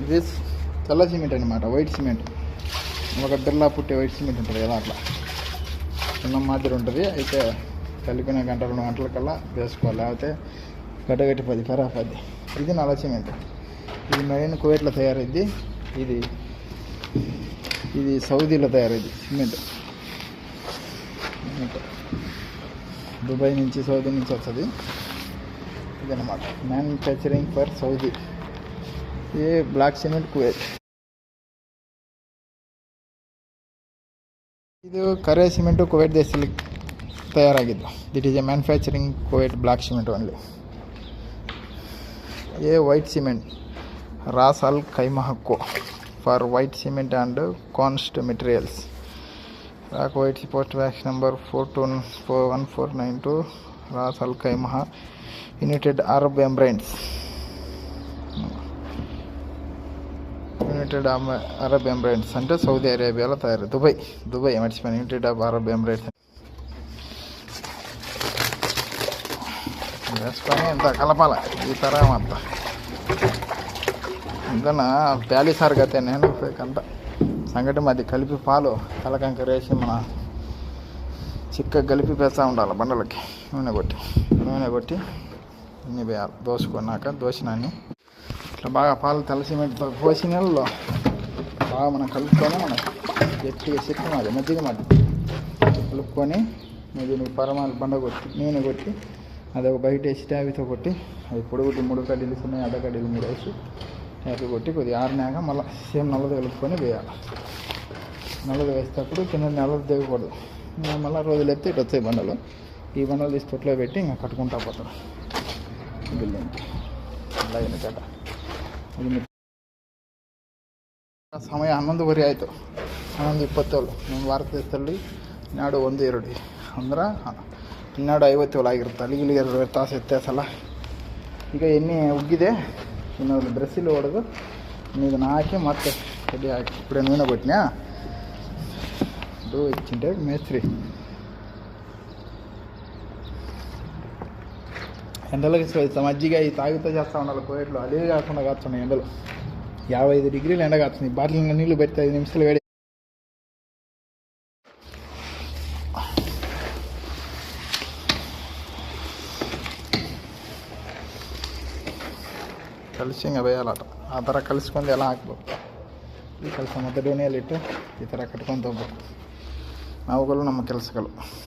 ఇది తెల్ల సిమెంట్ అనమాట, వైట్ సిమెంట్. ఒక బిర్లా పుట్టే వైట్ సిమెంట్ ఉంటుంది కదా, అట్లా చిన్న మాదిరి ఉంటుంది. అయితే కలిపిన గంట 2 గంటలకల్లా వేసుకోవాలి, లేకపోతే గడ్డగట్టి 10 ఖరాబ్. ఇది నల్ల సిమెంట్. ఇది మెయిన్ కువైట్లో తయారైద్ది. ఇది సౌదీలో తయారైంది సిమెంట్. దుబాయ్ నుంచి, సౌదీ నుంచి వస్తుంది. ఇదన్నమాట మ్యానుఫ్యాక్చరింగ్ ఫర్ సౌదీ. ఇది బ్లాక్ సిమెంట్ కువైట్. ಇದು ಕರೆ ಸಿಮೆಂಟು ಕುವೈಟ್ ದೇಶದಲ್ಲಿ ತಯಾರಾಗಿದ್ದು. That is a manufacturing Kuwait black cement only. A white cement Ras Al ಖೈಮಹಕ್ಕೋ for white cement and construction materials. Rock white post box number 421492 Ras Al Khaimah United Arab Emirates. United Arab Emirates అంటే Saudi అరేబియాలో తయారు. Dubai మర్చిపోయాను. United Arab Emirates వేసుకొని ఇంత కలపాల ఈ తరం అంతా. ఇంకన ప్యాలిసారుగతే నేను అంత సంగటి మాది కలిపి పాలు కలకంకర వేసి మన చిక్క కలిపి పెడతా ఉండాలి బండలకి. నూనె కొట్టి ఇన్ని వేయాలి. దోసుకున్నాక దోసినాన్ని ఇట్లా బాగా పాలు తెల్ల సిమెంట్తో పోసి నీళ్ళలో బాగా మనం కలుపుకొని, మనం గట్టిగా చెట్టు మాది మజ్జిగ మాది కలుపుకొని, దీనికి పరమాలు బండ కొట్టి నూనె కొట్టి అది ఒక బయట వేసి ట్యాబీతో కొట్టి, అది పొడుగుటి 3 కడ్డీలు ఉన్నాయి, అర్ధ కడ్డీలు 3 వేసి ట్యాబీ కొట్టి కొద్దిగా ఆరినాక మళ్ళీ సేమ్ నల్లది కలుపుకొని వేయాలి. నల్లది వేసేటప్పుడు కింద నల్లది దిగకూడదు. మళ్ళీ రోజులు ఎత్తే ఇటు వచ్చాయి బండలు. ఈ బండలు తీసి తొట్లో పెట్టి ఇంకా కట్టుకుంటా పోతారు బిల్డింగ్కి. అలాగే ಕಟ ಸಮಯ 11:30 ಆಯಿತು. 11:20 ನಮ್ಮ ಭಾರತ ದೇಶದಲ್ಲಿ ನಾಡು 1-2 ಅಂದ್ರೆ ಇನ್ನಾಡು 50 ಆಗಿರುತ್ತೆ. ಅಲ್ಲಿಗೆ 2 ತಾಸು ವ್ಯತ್ಯಾಸಲ್ಲ. ಈಗ ಎಣ್ಣೆ ಉಗ್ಗಿದೆ, ಇನ್ನೊಂದು ಬ್ರಸ್ಸಿಲ್ ಹೊಡೆದು ಇದನ್ನು ಹಾಕಿ ಮತ್ತೆ ಕಡ್ಡಿ ಹಾಕಿ ಇప్పుడే నూనె కొట్టినా ఇచ్చింటే మేస్త్రి ఎండలకి మజ్జిగ ఈ తాగుతూ చేస్తూ ఉండాలి కోయట్లో. అదే కాకుండా కాస్తున్నాయి ఎండలు. 55 డిగ్రీలు ఎండ కాస్తుంది. బాటిల్ నీళ్ళు పెడితే 5 నిమిషాలు వేడి. కలిసి ఇంకా వేయాలట. ಆ ಥರ ಕಲಿಸ್ಕೊಂಡು ಎಲ್ಲ ಹಾಕ್ಬೇಕು. ಈ ಕೆಲಸ ಮತ್ತೆ ಡೋಣಿಯಲ್ಲಿಟ್ಟು ಈ ಥರ ಕಟ್ಕೊತ ಹೋಗ್ಬೇಕು. ನಾವುಗಳು ನಮ್ಮ ಕೆಲಸಗಳು.